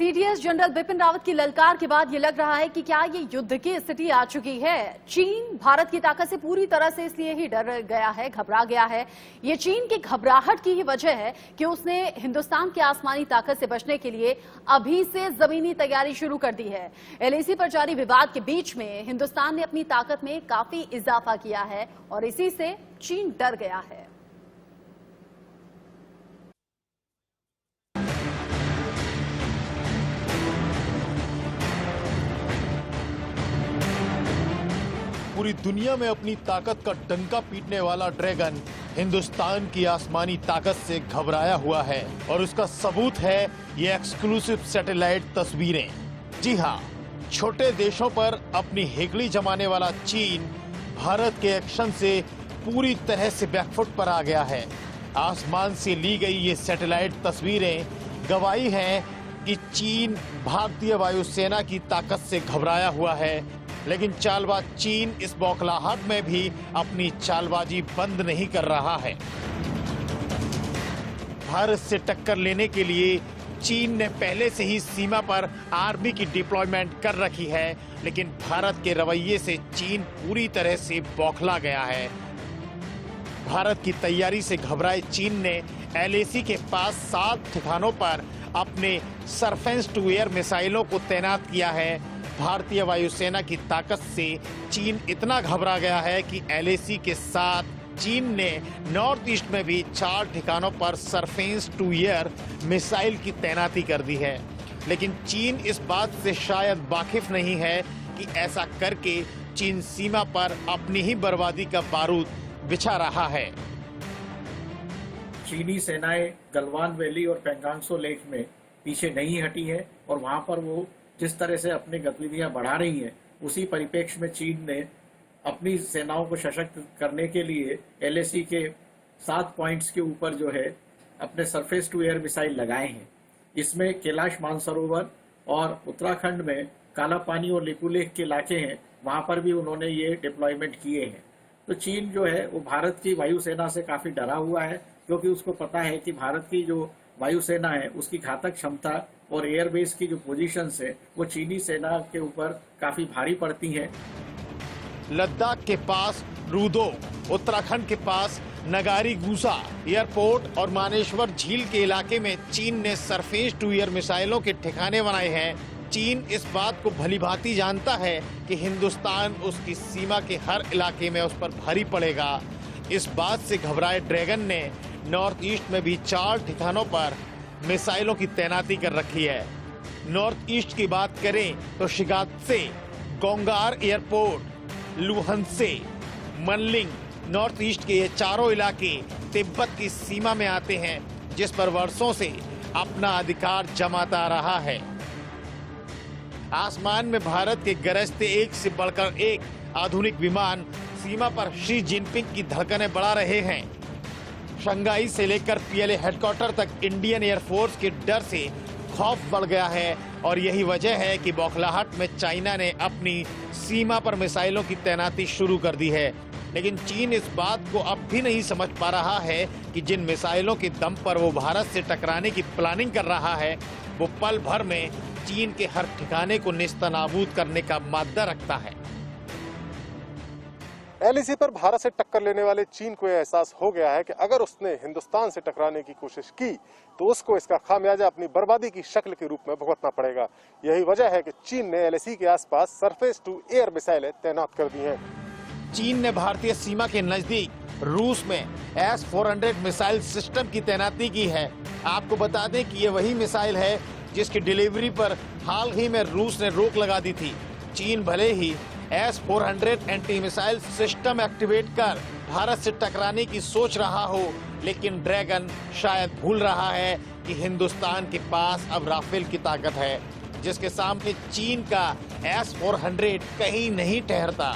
CDS general Bipin Rawat की ललकार के बाद ये लग रहा है कि क्या ये युद्ध की स्थिति आ चुकी है। चीन भारत की ताकत से पूरी तरह से इसलिए ही डर गया है, घबरा गया है। ये चीन की घबराहट की ही वजह है कि उसने हिंदुस्तान की आसमानी ताकत से बचने के लिए अभी से जमीनी तैयारी शुरू कर दी है। एलएसी पर जारी विवाद के बीच में हिंदुस्तान ने अपनी ताकत में काफी इजाफा किया है और इसी से चीन डर गया है। पूरी दुनिया में अपनी ताकत का डंका पीटने वाला ड्रैगन हिंदुस्तान की आसमानी ताकत से घबराया हुआ है और उसका सबूत है ये एक्सक्लूसिव सैटेलाइट तस्वीरें। जी हाँ, छोटे देशों पर अपनी हेकड़ी जमाने वाला चीन भारत के एक्शन से पूरी तरह से बैकफुट पर आ गया है। आसमान से ली गई ये सैटेलाइट तस्वीरें गवाही हैं कि चीन भारतीय वायुसेना की ताकत से घबराया हुआ है, लेकिन चालबाज चीन इस बौखलाहट में भी अपनी चालबाजी बंद नहीं कर रहा है। भारत से टक्कर लेने के लिए चीन ने पहले से ही सीमा पर आर्मी की डिप्लॉयमेंट कर रखी है, लेकिन भारत के रवैये से चीन पूरी तरह से बौखला गया है। भारत की तैयारी से घबराए चीन ने एलएसी के पास 7 ठिकानों पर अपने सरफेस टू एयर मिसाइलों को तैनात किया है। भारतीय वायुसेना की ताकत से चीन इतना घबरा गया है कि एलएसी के साथ चीन ने नॉर्थ ईस्ट में भी 4 ठिकानों पर सरफेस टू एयर मिसाइल की तैनाती कर दी है। लेकिन चीन इस बात से शायद वाकिफ नहीं है कि ऐसा करके चीन सीमा पर अपनी ही बर्बादी का बारूद बिछा रहा है। चीनी सेनाएं गलवान वैली और पेंगांगसो लेक में पीछे नहीं हटी है और वहां पर वो जिस तरह से अपनी गतिविधियां बढ़ा रही हैं, उसी परिप्रेक्ष्य में चीन ने अपनी सेनाओं को सशक्त करने के लिए एलएसी के 7 पॉइंट्स के ऊपर जो है अपने सरफेस टू एयर मिसाइल लगाए हैं। इसमें कैलाश मानसरोवर और उत्तराखंड में काला पानी और लिपुलेख के इलाके हैं, वहां पर भी उन्होंने ये डिप्लॉयमेंट किए हैं। तो चीन जो है वो भारत की वायुसेना से काफी डरा हुआ है, क्योंकि उसको पता है कि भारत की जो वायुसेना है उसकी घातक क्षमता और एयरबेस की जो पोजीशंस है वो चीनी सेना के ऊपर काफी भारी पड़ती हैं। लद्दाख के पास रूदो, उत्तराखंड के पास नगारी गूसा एयरपोर्ट और मानेश्वर झील के इलाके में चीन ने सरफेस टू एयर मिसाइलों के ठिकाने बनाए हैं। चीन इस बात को भलीभांति जानता है कि हिंदुस्तान उसकी सीमा के हर इलाके में उस पर भारी पड़ेगा। इस बात से घबराए ड्रैगन ने नॉर्थ ईस्ट में भी 4 ठिकानों पर मिसाइलों की तैनाती कर रखी है। नॉर्थ ईस्ट की बात करें तो शिगात्से, गोंगार एयरपोर्ट, लुहंसे, मनलिंग, नॉर्थ ईस्ट के ये चारों इलाके तिब्बत की सीमा में आते हैं, जिस पर वर्षों से अपना अधिकार जमाता रहा है। आसमान में भारत के गरजते एक से बढ़कर एक आधुनिक विमान सीमा पर शी जिनपिंग की धड़कनें बढ़ा रहे हैं। शंघाई से लेकर पीएलए हेडक्वार्टर तक इंडियन एयरफोर्स के डर से खौफ बढ़ गया है और यही वजह है कि बौखलाहट में चाइना ने अपनी सीमा पर मिसाइलों की तैनाती शुरू कर दी है। लेकिन चीन इस बात को अब भी नहीं समझ पा रहा है कि जिन मिसाइलों के दम पर वो भारत से टकराने की प्लानिंग कर रहा है, वो पल भर में चीन के हर ठिकाने को नेस्तनाबूद करने का मादा रखता है। एलएसी पर भारत से टक्कर लेने वाले चीन को यह एहसास हो गया है कि अगर उसने हिंदुस्तान से टकराने की कोशिश की तो उसको इसका खामियाजा अपनी बर्बादी की शक्ल के रूप में भुगतना पड़ेगा। यही वजह है कि चीन ने एलएसी के आसपास सरफेस टू एयर मिसाइलें तैनात कर दी हैं। चीन ने भारतीय सीमा के नजदीक रूस में S-400 मिसाइल सिस्टम की तैनाती की है। आपको बता दें कि ये वही मिसाइल है जिसकी डिलीवरी पर हाल ही में रूस ने रोक लगा दी थी। चीन भले ही S-400 anti missile system activate कर भारत से टकराने की सोच रहा हो, लेकिन ड्रैगन शायद भूल रहा है कि हिंदुस्तान के पास अब राफेल की ताकत है, जिसके सामने चीन का S-400 कहीं नहीं ठहरता।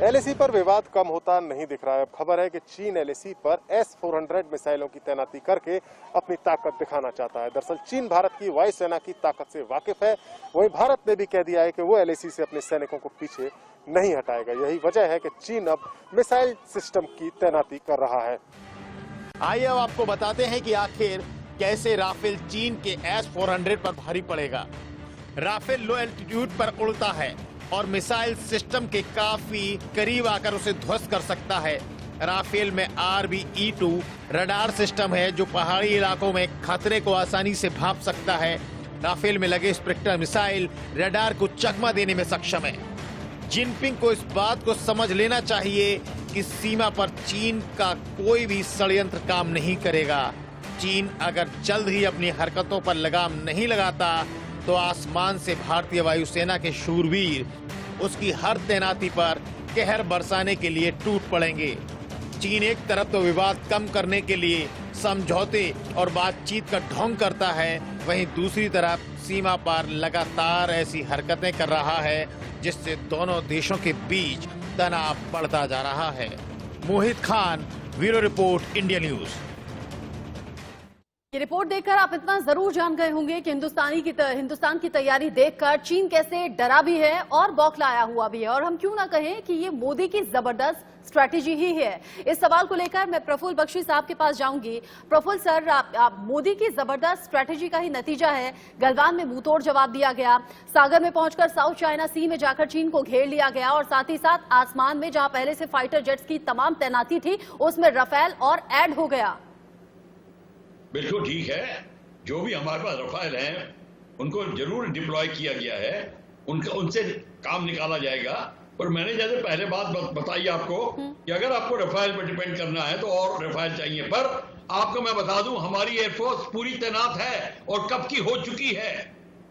एलएसी पर विवाद कम होता नहीं दिख रहा है। अब खबर है कि चीन एलएसी पर S-400 मिसाइलों की तैनाती करके अपनी ताकत दिखाना चाहता है। दरअसल चीन भारत की वायुसेना की ताकत से वाकिफ है। वहीं भारत ने भी कह दिया है कि वो एलएसी से अपने सैनिकों को पीछे नहीं हटाएगा। यही वजह है कि चीन अब मिसाइल सिस्टम की तैनाती कर रहा है। आइए अब आपको बताते हैं कि आखिर कैसे राफेल चीन के S-400 पर भारी पड़ेगा। राफेल लो एल्टीट्यूड पर उड़ता है और मिसाइल सिस्टम के काफी करीब आकर उसे ध्वस्त कर सकता है। राफेल में RBE-2 रडार सिस्टम है जो पहाड़ी इलाकों में खतरे को आसानी से भांप सकता है। राफेल में लगे स्पेक्टर मिसाइल रडार को चकमा देने में सक्षम है। जिनपिंग को इस बात को समझ लेना चाहिए कि सीमा पर चीन का कोई भी षड्यंत्र काम नहीं करेगा। चीन अगर जल्द ही अपनी हरकतों पर लगाम नहीं लगाता तो आसमान से भारतीय वायुसेना के शूरवीर उसकी हर तैनाती पर कहर बरसाने के लिए टूट पड़ेंगे। चीन एक तरफ तो विवाद कम करने के लिए समझौते और बातचीत का ढोंग करता है, वहीं दूसरी तरफ सीमा पर लगातार ऐसी हरकतें कर रहा है जिससे दोनों देशों के बीच तनाव बढ़ता जा रहा है। Mohit Khan, bureau report, India news. ये रिपोर्ट देखकर आप इतना जरूर जान गए होंगे कि हिंदुस्तान की तैयारी देखकर चीन कैसे डरा भी है और बौखलाया हुआ भी है, और हम क्यों ना कहें कि ये मोदी की जबरदस्त स्ट्रैटेजी ही है। इस सवाल को लेकर मैं प्रफुल्ल बख्शी साहब के पास जाऊंगी। प्रफुल्ल सर, आप मोदी की जबरदस्त स्ट्रैटेजी का ही नतीजा है। गलवान में मुंहतोड़ जवाब दिया गया, सागर में पहुंचकर साउथ चाइना सी में जाकर चीन को घेर लिया गया, और साथ ही साथ आसमान में जहां पहले से फाइटर जेट्स की तमाम तैनाती थी उसमें रफेल और ऐड हो गया। बिल्कुल ठीक है, जो भी हमारे पास रफाल हैं उनको जरूर डिप्लॉय किया गया है, उनसे काम निकाला जाएगा। पर मैंने जैसे पहले बात बताई आपको कि अगर आपको रफाल पर डिपेंड करना है तो और रफाल चाहिए। पर आपको मैं बता दूं, हमारी एयरफोर्स पूरी तैनात है और कब की हो चुकी है।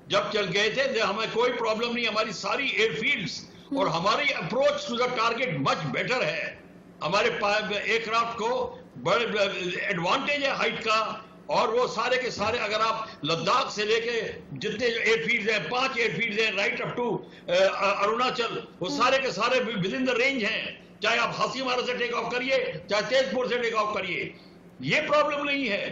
जब चल गए थे हमें कोई प्रॉब्लम नहीं, हमारी सारी एयरफील्ड्स और हमारी approach to the target much better है। हमारे एयरक्राफ्ट को बड़े एडवांटेज है हाइट का, और वो सारे के सारे अगर आप लद्दाख से लेके जितने एयरफील्ड हैं, 5 एयरफील्ड हैं राइट अप टू अरुणाचल, वो सारे के सारे विद इन द रेंज हैं। चाहे आप हासीमारा से टेक ऑफ करिए, चाहे तेजपुर से टेक ऑफ करिए, ये प्रॉब्लम नहीं है।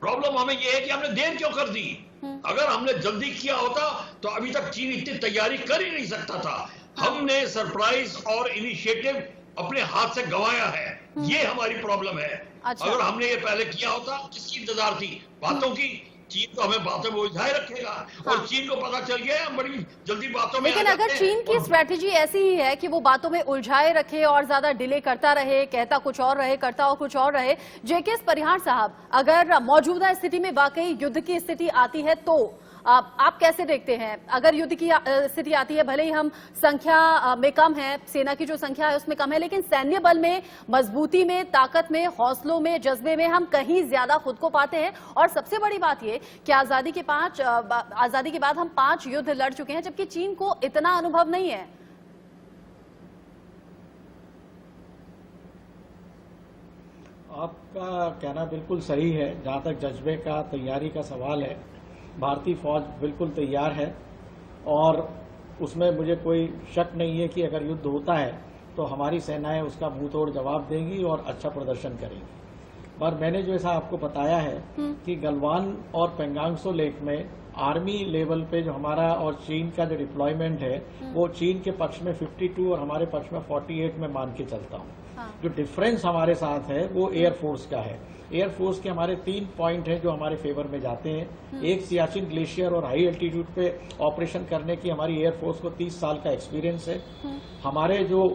प्रॉब्लम हमें ये है कि हमने देर क्यों कर दी। अगर हमने जल्दी किया होता तो अभी तक चीन इतनी तैयारी कर ही नहीं सकता था। हमने सरप्राइज और इनिशिएटिव अपने हाथ से गंवाया है, ये हमारी प्रॉब्लम है। अच्छा। अगर हमने ये पहले किया होता, किसकी इंतजार थी? बातों की। चीन तो हमें बातों में उलझाए रखेगा, और चीन को पता चल गया हम बड़ी जल्दी बातों में। लेकिन अगर चीन की स्ट्रैटेजी ऐसी ही है कि वो बातों में उलझाए रखे और ज्यादा डिले करता रहे, कहता कुछ और रहे, करता और कुछ और रहे, जेके परिहार साहब, अगर मौजूदा स्थिति में वाकई युद्ध की स्थिति आती है तो आप कैसे देखते हैं? अगर युद्ध की स्थिति आती है, भले ही हम संख्या में कम है, सेना की जो संख्या है उसमें कम है, लेकिन सैन्य बल में, मजबूती में, ताकत में, हौसलों में, जज्बे में हम कहीं ज्यादा खुद को पाते हैं। और सबसे बड़ी बात ये कि आजादी के बाद हम 5 युद्ध लड़ चुके हैं, जबकि चीन को इतना अनुभव नहीं है। आपका कहना बिल्कुल सही है। जहां तक जज्बे का, तैयारी का सवाल है, भारतीय फौज बिल्कुल तैयार है, और उसमें मुझे कोई शक नहीं है कि अगर युद्ध होता है तो हमारी सेनाएं उसका मुंहतोड़ जवाब देंगी और अच्छा प्रदर्शन करेंगी। पर मैंने जो ऐसा आपको बताया है कि गलवान और पेंगांग त्सो लेक में आर्मी लेवल पे जो हमारा और चीन का जो डिप्लॉयमेंट है वो चीन के पक्ष में 52 और हमारे पक्ष में 48 में मान के चलता हूँ। जो डिफरेंस हमारे साथ है वो एयरफोर्स का है। एयरफोर्स के हमारे 3 पॉइंट हैं जो हमारे फेवर में जाते हैं। एक, सियाचिन ग्लेशियर और हाई एल्टीट्यूड पे ऑपरेशन करने की हमारी एयरफोर्स को 30 साल का एक्सपीरियंस है। हमारे जो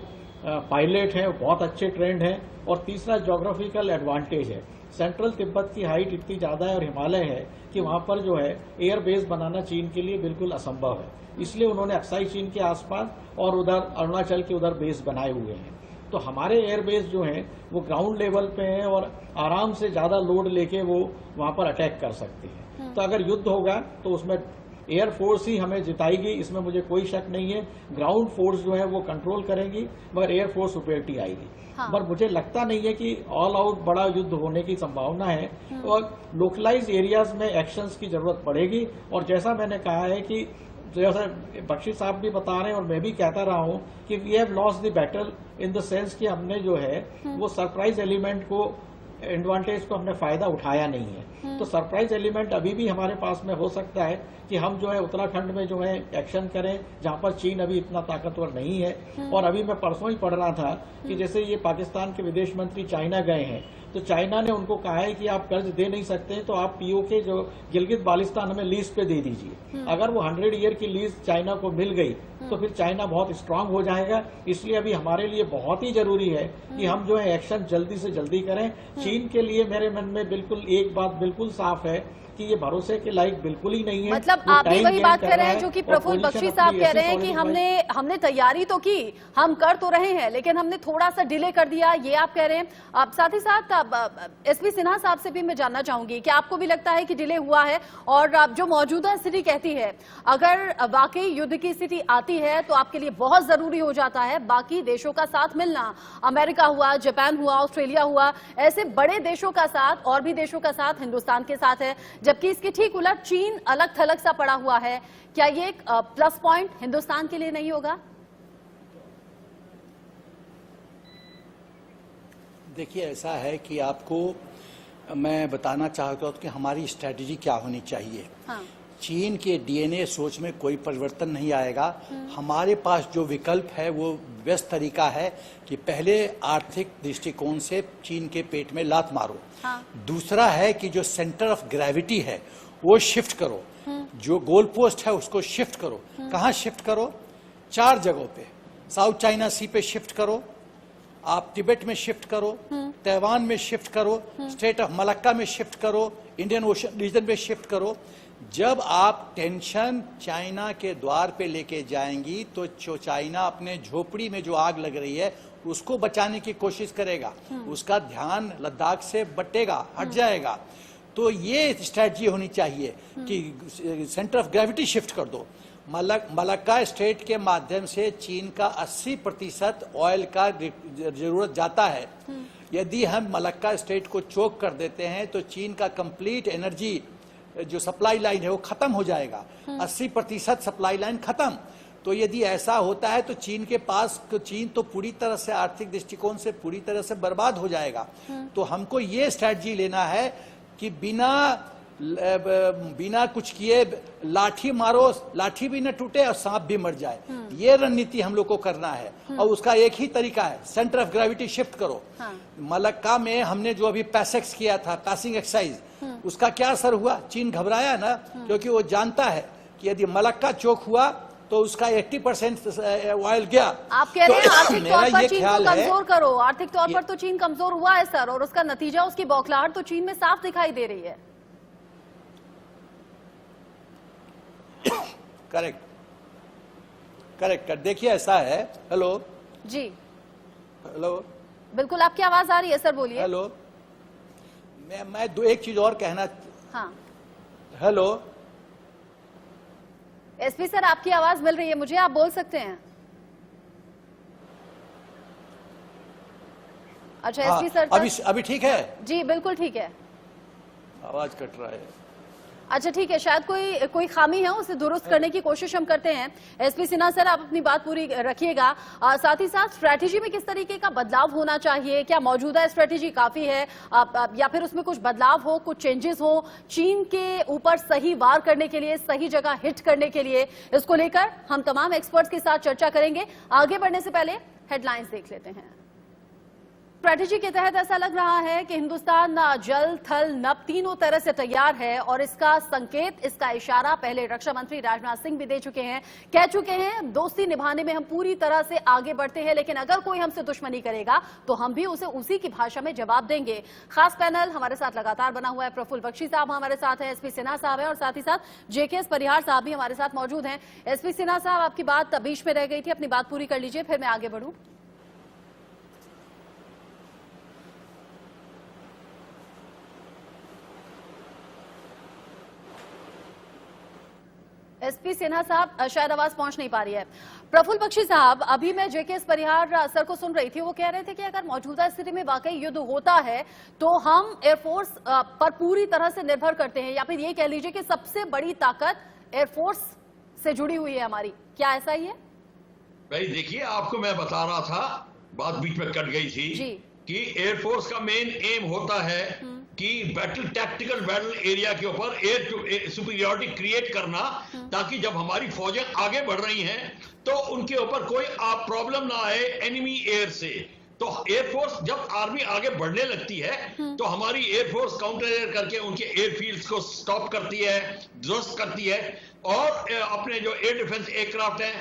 पायलट हैं वो बहुत अच्छे ट्रेंड हैं। और तीसरा, ज्योग्राफिकल एडवांटेज है। सेंट्रल तिब्बत की हाइट इतनी ज्यादा है और हिमालय है कि वहां पर जो है एयर बेस बनाना चीन के लिए बिल्कुल असंभव है। इसलिए उन्होंने अक्साई चीन के आसपास और उधर अरुणाचल के उधर बेस बनाए हुए हैं। तो हमारे एयरबेस जो हैं वो ग्राउंड लेवल पे हैं और आराम से ज्यादा लोड लेके वो वहां पर अटैक कर सकते हैं। तो अगर युद्ध होगा तो उसमें एयरफोर्स ही हमें जिताएगी, इसमें मुझे कोई शक नहीं है। ग्राउंड फोर्स जो है वो कंट्रोल करेंगी, मगर एयरफोर्स सुपेरिटी आएगी। पर मुझे लगता नहीं है कि ऑल आउट बड़ा युद्ध होने की संभावना है, और लोकलाइज एरियाज में एक्शंस की जरूरत पड़ेगी। और जैसा मैंने कहा है कि जैसा बख्शी साहब भी बता रहे हैं और मैं भी कहता रहा हूं कि we have lost the battle in the sense कि हमने जो है वो सरप्राइज एलिमेंट को, एडवांटेज को हमने फायदा उठाया नहीं है। तो सरप्राइज एलिमेंट अभी भी हमारे पास में हो सकता है कि हम जो है उत्तराखंड में जो है एक्शन करें, जहां पर चीन अभी इतना ताकतवर नहीं है। और अभी मैं परसों ही पढ़ रहा था कि जैसे ये पाकिस्तान के विदेश मंत्री चाइना गए हैं, तो चाइना ने उनको कहा है कि आप कर्ज दे नहीं सकते हैं तो आप पीओके जो गिलगित बाल्टिस्तान हमें लीज पे दे दीजिए। अगर वो 100 ईयर की लीज चाइना को मिल गई तो फिर चाइना बहुत स्ट्रांग हो जाएगा। इसलिए अभी हमारे लिए बहुत ही जरूरी है कि हम जो है एक्शन जल्दी से जल्दी करें। चीन के लिए मेरे मन में बिल्कुल एक बात बिल्कुल साफ है कि ये भरोसे के लायक बिल्कुल ही नहीं है। मतलब आप भी वही बात कर रहे हैं जो कि प्रफुल्ल बख्शी साहब कह रहे हैं कि हमने तैयारी तो की, हम कर तो रहे हैं, लेकिन हमने थोड़ा सा डिले कर दिया, ये आप कह रहे हैं। अब साथ ही साथ एसपी सिन्हा साहब से भी मैं जानना चाहूंगी कि आपको भी लगता है कि डिले हुआ है, और अब जो मौजूदा स्थिति कहती है अगर वाकई युद्ध की स्थिति आती है तो आपके लिए बहुत जरूरी हो जाता है बाकी देशों का साथ मिलना। अमेरिका हुआ, जापान हुआ, ऑस्ट्रेलिया हुआ, ऐसे बड़े देशों का साथ, और भी देशों का साथ हिंदुस्तान के साथ है, जबकि इसके ठीक उलट चीन अलग थलग सा पड़ा हुआ है। क्या ये एक प्लस पॉइंट हिंदुस्तान के लिए नहीं होगा? देखिए, ऐसा है कि आपको मैं बताना चाहता हूं कि हमारी स्ट्रेटजी क्या होनी चाहिए। हाँ। चीन के डीएनए सोच में कोई परिवर्तन नहीं आएगा। हमारे पास जो विकल्प है वो व्यस्त तरीका है कि पहले आर्थिक दृष्टिकोण से चीन के पेट में लात मारो। हाँ। दूसरा है कि जो सेंटर ऑफ ग्रेविटी है वो शिफ्ट करो, जो गोल पोस्ट है उसको शिफ्ट करो। कहाँ शिफ्ट करो? 4 जगहों पे। साउथ चाइना सी पे शिफ्ट करो, आप तिब्बत में शिफ्ट करो, ताइवान में शिफ्ट करो, स्टेट ऑफ मलक्का में शिफ्ट करो, इंडियन ओशन रीजन में शिफ्ट करो। जब आप टेंशन चाइना के द्वार पे लेके जाएंगी तो चाइना अपने झोपड़ी में जो आग लग रही है उसको बचाने की कोशिश करेगा, उसका ध्यान लद्दाख से बटेगा, हट जाएगा। तो ये स्ट्रेटजी होनी चाहिए कि सेंटर ऑफ ग्रेविटी शिफ्ट कर दो। मलक्का स्टेट के माध्यम से चीन का 80% ऑयल का जरूरत जाता है। यदि हम मलक्का स्टेट को चोक कर देते हैं तो चीन का कंप्लीट एनर्जी जो सप्लाई लाइन है वो खत्म हो जाएगा। 80% सप्लाई लाइन खत्म। तो यदि ऐसा होता है तो चीन के पास, चीन तो पूरी तरह से आर्थिक दृष्टिकोण से पूरी तरह से बर्बाद हो जाएगा। तो हमको ये स्ट्रेटजी लेना है कि बिना कुछ किए लाठी मारो, लाठी भी न टूटे और सांप भी मर जाए। ये रणनीति हम लोग को करना है और उसका एक ही तरीका है, सेंटर ऑफ ग्रेविटी शिफ्ट करो। मलक्का में हमने जो अभी पैसेक्स किया था, पासिंग एक्सरसाइज, उसका क्या असर हुआ? चीन घबराया ना, क्योंकि वो जानता है कि यदि मलक्का चोक हुआ तो उसका 80% ऑयल गया। आप कह रहे हैं आर्थिक तौर पर चीन को ख्याल कमजोर करो। आर्थिक तौर पर तो चीन कमजोर हुआ है सर, और उसका नतीजा, उसकी बौखलाहट तो चीन में साफ दिखाई दे रही है। Correct correct. देखिए ऐसा है। हेलो जी, हेलो, बिल्कुल आपकी आवाज आ रही है सर, बोलिए। हेलो, मैं एक चीज और कहना। हाँ, हेलो एसपी सर, आपकी आवाज मिल रही है मुझे, आप बोल सकते हैं। अच्छा एसपी सर, अभी ठीक है? जी बिल्कुल ठीक है। आवाज कट रहा है। अच्छा ठीक है, शायद कोई खामी है, उसे दुरुस्त करने की कोशिश हम करते हैं। एसपी सिन्हा सर, आप अपनी बात पूरी रखिएगा। साथ ही साथ स्ट्रैटेजी में किस तरीके का बदलाव होना चाहिए? क्या मौजूदा स्ट्रैटेजी काफी है या फिर उसमें कुछ बदलाव हो, कुछ चेंजेस हो चीन के ऊपर सही वार करने के लिए, सही जगह हिट करने के लिए? इसको लेकर हम तमाम एक्सपर्ट्स के साथ चर्चा करेंगे। आगे बढ़ने से पहले हेडलाइंस देख लेते हैं। स्ट्रैटेजी के तहत ऐसा लग रहा है कि हिंदुस्तान जल, थल, नभ तीनों तरह से तैयार है, और इसका संकेत, इसका इशारा पहले रक्षा मंत्री राजनाथ सिंह भी दे चुके हैं, कह चुके हैं दोस्ती निभाने में हम पूरी तरह से आगे बढ़ते हैं, लेकिन अगर कोई हमसे दुश्मनी करेगा तो हम भी उसे उसी की भाषा में जवाब देंगे। खास पैनल हमारे साथ लगातार बना हुआ है। प्रफुल्ल बख्शी साहब हमारे साथ हैं, एसपी सिन्हा साहब हैं, और साथ ही साथ जेकेएस परिहार साहब भी हमारे साथ मौजूद हैं। एसपी सिन्हा साहब, आपकी बात बीच में रह गई थी, अपनी बात पूरी कर लीजिए, फिर मैं आगे बढ़ूं। एसपी सिन्हा साहब, शायद आवाज पहुंच नहीं पा रही है। प्रफुल्ल बख्शी साहब, अभी मैं जेकेएस परिहार सर को सुन रही थी, वो कह रहे थे कि अगर मौजूदा स्थिति में वाकई युद्ध होता है तो हम एयरफोर्स पर पूरी तरह से निर्भर करते हैं, या फिर ये कह लीजिए कि सबसे बड़ी ताकत एयरफोर्स से जुड़ी हुई है हमारी। क्या ऐसा ही है? भाई देखिए, आपको मैं बता रहा था, बात बीच में कट गई थी जी। कि एयरफोर्स का मेन एम होता है कि टैक्टिकल बैटल एरिया के ऊपर एयर सुपीरियरिटी क्रिएट करना, ताकि जब हमारी फौजें आगे बढ़ रही हैं तो उनके ऊपर कोई प्रॉब्लम ना आए एनिमी एयर से। तो एयरफोर्स जब आर्मी आगे बढ़ने लगती है तो हमारी एयरफोर्स काउंटर एयर करके उनके एयरफील्ड्स को स्टॉप करती है, ध्वस्त करती है, और अपने जो एयर डिफेंस एयरक्राफ्ट हैं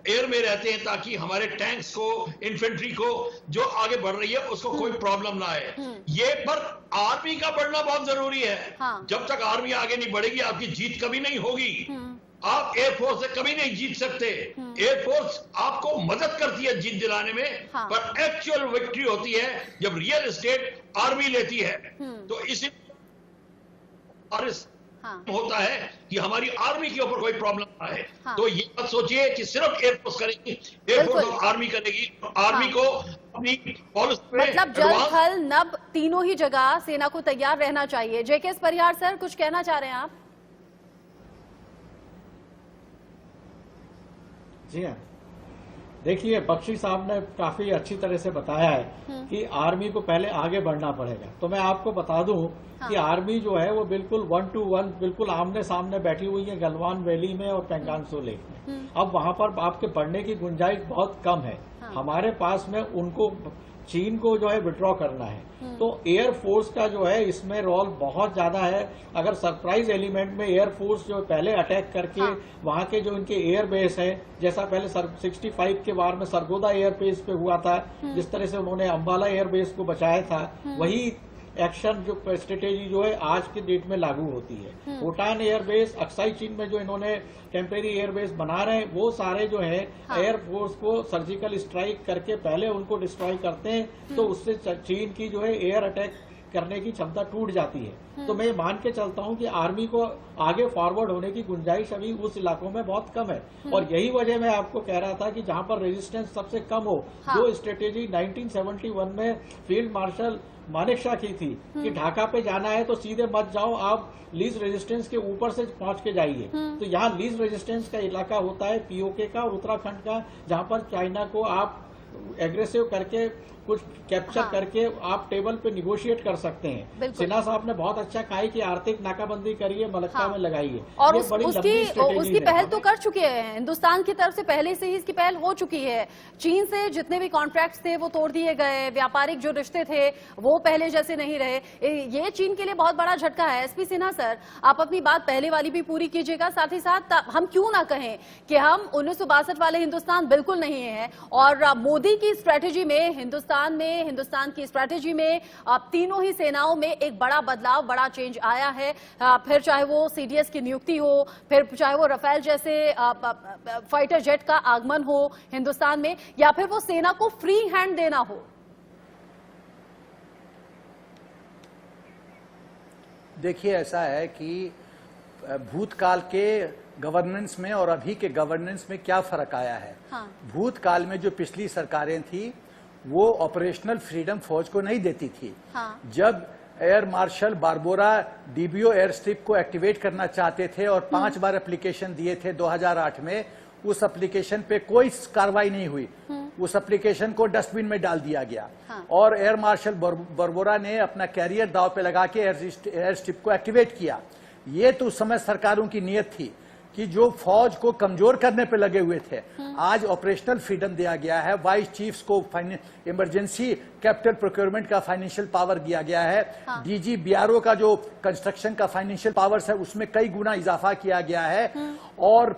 एयर में रहते हैं ताकि हमारे टैंक्स को, इन्फेंट्री को जो आगे बढ़ रही है उसको कोई प्रॉब्लम ना आए। ये पर आर्मी का बढ़ना बहुत जरूरी है। हाँ। जब तक आर्मी आगे नहीं बढ़ेगी आपकी जीत कभी नहीं होगी। आप एयरफोर्स से कभी नहीं जीत सकते। एयरफोर्स आपको मदद करती है जीत दिलाने में, हाँ। पर एक्चुअल विक्ट्री होती है जब रियल एस्टेट आर्मी लेती है। तो इसी हाँ। होता है कि हमारी आर्मी के ऊपर कोई प्रॉब्लम ना आए। हाँ। तो ये मत सोचिए कि सिर्फ एयरफोर्स करेगी, एयरफोर्स और आर्मी करेगी। आर्मी हाँ। को अपनी पॉलिसी पे मतलब जल एडवांस थल नभ तीनों ही जगह सेना को तैयार रहना चाहिए। जेके परिहार सर, कुछ कहना चाह रहे हैं आप? जी हाँ, देखिए बख्शी साहब ने काफी अच्छी तरह से बताया है कि आर्मी को पहले आगे बढ़ना पड़ेगा। तो मैं आपको बता दूं कि आर्मी जो है वो बिल्कुल 1 to 1 बिल्कुल आमने सामने बैठी हुई है गलवान वैली में और पेंगांगसो लेक में। अब वहां पर आपके बढ़ने की गुंजाइश बहुत कम है। हमारे पास में उनको चीन को जो है विड्रॉ करना है। तो एयर फोर्स का जो है इसमें रोल बहुत ज्यादा है। अगर सरप्राइज एलिमेंट में एयर फोर्स जो पहले अटैक करके वहां के जो इनके एयर बेस है, जैसा पहले 65 के वार में सरगोदा एयर बेस पे हुआ था, जिस तरह से उन्होंने अंबाला एयर बेस को बचाया था, वही एक्शन जो स्ट्रेटेजी जो है आज के डेट में लागू होती है। भूटान एयरबेस, अक्साई चीन में जो इन्होंने टेम्परेरी एयरबेस बना रहे हैं, वो सारे जो है एयर फोर्स को सर्जिकल स्ट्राइक करके पहले उनको डिस्ट्रॉय करते हैं, तो उससे चीन की जो है एयर अटैक करने की क्षमता टूट जाती है। तो मैं मान के चलता हूं कि आर्मी को आगे फॉरवर्ड होने की गुंजाइश अभी उस इलाकों में बहुत कम है। और यही वजह मैं आपको कह रहा था कि जहां पर रेजिस्टेंस सबसे कम हो, जो स्ट्रेटेजी 1971 में फील्ड मार्शल मानेकशॉ की थी कि ढाका पे जाना है तो सीधे मत जाओ, आप लीज रेजिस्टेंस के ऊपर से पहुंच के जाइए। तो यहाँ लीज रेजिस्टेंस का इलाका होता है पीओके का, उत्तराखंड का, जहां पर चाइना को आप एग्रेसिव करके कुछ कैप्चर करके आप टेबल पे निगोशिएट कर सकते हैं। सिन्हा साहब ने बहुत अच्छा कहा है कि आर्थिक नाकाबंदी करिए, मलक्का में लगाइए, और उसकी पहल तो कर चुके हैं हिंदुस्तान की तरफ से, पहले से ही इसकी पहल हो चुकी है। चीन से जितने भी कॉन्ट्रैक्ट्स थे वो तोड़ दिए गए, व्यापारिक जो रिश्ते थे वो पहले जैसे नहीं रहे। ये चीन के लिए बहुत बड़ा झटका है। एसपी सिन्हा सर, आप अपनी बात पहले वाली भी पूरी कीजिएगा। साथ ही साथ हम क्यों ना कहें कि हम 1962 वाले हिंदुस्तान बिल्कुल नहीं है, और मोदी की स्ट्रेटेजी में, हिंदुस्तान की स्ट्रेटेजी में अब तीनों ही सेनाओं में एक बड़ा बदलाव, बड़ा चेंज आया है। फिर चाहे वो सीडीएस की नियुक्ति हो, फिर चाहे वो रफेल जैसे फाइटर जेट का आगमन हो हिंदुस्तान में, या फिर वो सेना को फ्री हैंड देना हो। देखिए, ऐसा है कि भूतकाल के गवर्नेंस में और अभी के गवर्नेंस में क्या फर्क आया है। भूतकाल में जो पिछली सरकारें थी वो ऑपरेशनल फ्रीडम फौज को नहीं देती थी। जब air marshal Barbora DBO air strip को एक्टिवेट करना चाहते थे और 5 बार एप्लीकेशन दिए थे 2008 में, उस एप्लीकेशन पे कोई कार्रवाई नहीं हुई। उस एप्लीकेशन को डस्टबिन में डाल दिया गया। और एयर मार्शल बारबोरा ने अपना कैरियर दांव पे लगा के एयर स्ट्रिप को एक्टिवेट किया। ये तो उस समय सरकारों की नीयत थी कि जो फौज को कमजोर करने पे लगे हुए थे। आज ऑपरेशनल फ्रीडम दिया गया है, वाइस चीफ्स को इमरजेंसी कैपिटल प्रोक्योरमेंट का फाइनेंशियल पावर दिया गया है। डीजी बीआरओ का जो कंस्ट्रक्शन का फाइनेंशियल पावर्स है उसमें कई गुना इजाफा किया गया है। और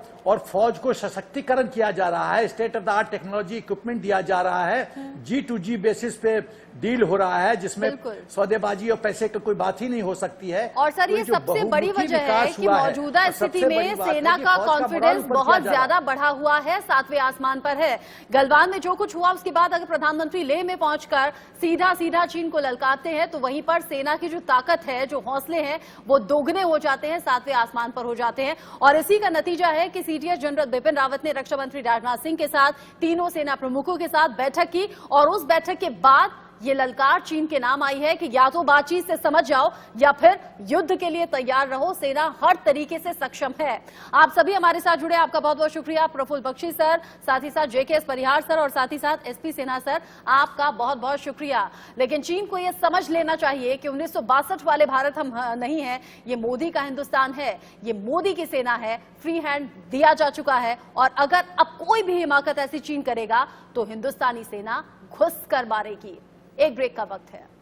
फौज को सशक्तिकरण किया जा रहा है, state of the art technology equipment दिया जा रहा है, G2G बेसिस पे डील हो रहा है, जिसमें सौदेबाजी और पैसे की कोई बात ही नहीं हो सकती है। और सर, ये सबसे बड़ी वजह है कि मौजूदा स्थिति में सेना का कॉन्फिडेंस बहुत ज्यादा बढ़ा हुआ है, 7वें आसमान पर है। गलवान में जो कुछ हुआ उसके बाद अगर प्रधानमंत्री लेह में पहुंचकर सीधा सीधा चीन को ललकारते हैं तो वहीं पर सेना की जो ताकत है, जो हौसले हैं, वो दोगुने हो जाते हैं, 7वें आसमान पर हो जाते हैं। और इसी का नतीजा है कि सीडीएस जनरल बिपिन रावत ने रक्षा मंत्री राजनाथ सिंह के साथ, तीनों सेना प्रमुखों के साथ बैठक की, और उस बैठक के बाद ये ललकार चीन के नाम आई है कि या तो बातचीत से समझ जाओ या फिर युद्ध के लिए तैयार रहो। सेना हर तरीके से सक्षम है। आप सभी हमारे साथ जुड़े, आपका बहुत बहुत शुक्रिया। प्रफुल्ल बख्शी सर, साथ ही साथ जेके परिहार सर, और साथ ही साथ एसपी सिन्हा सर, आपका बहुत बहुत शुक्रिया। लेकिन चीन को यह समझ लेना चाहिए कि 1962 वाले भारत हम नहीं है, ये मोदी का हिंदुस्तान है, ये मोदी की सेना है, फ्री हैंड दिया जा चुका है। और अगर अब कोई भी हिमाकत ऐसी चीन करेगा तो हिंदुस्तानी सेना घुस कर मारेगी। एक ब्रेक का वक्त है।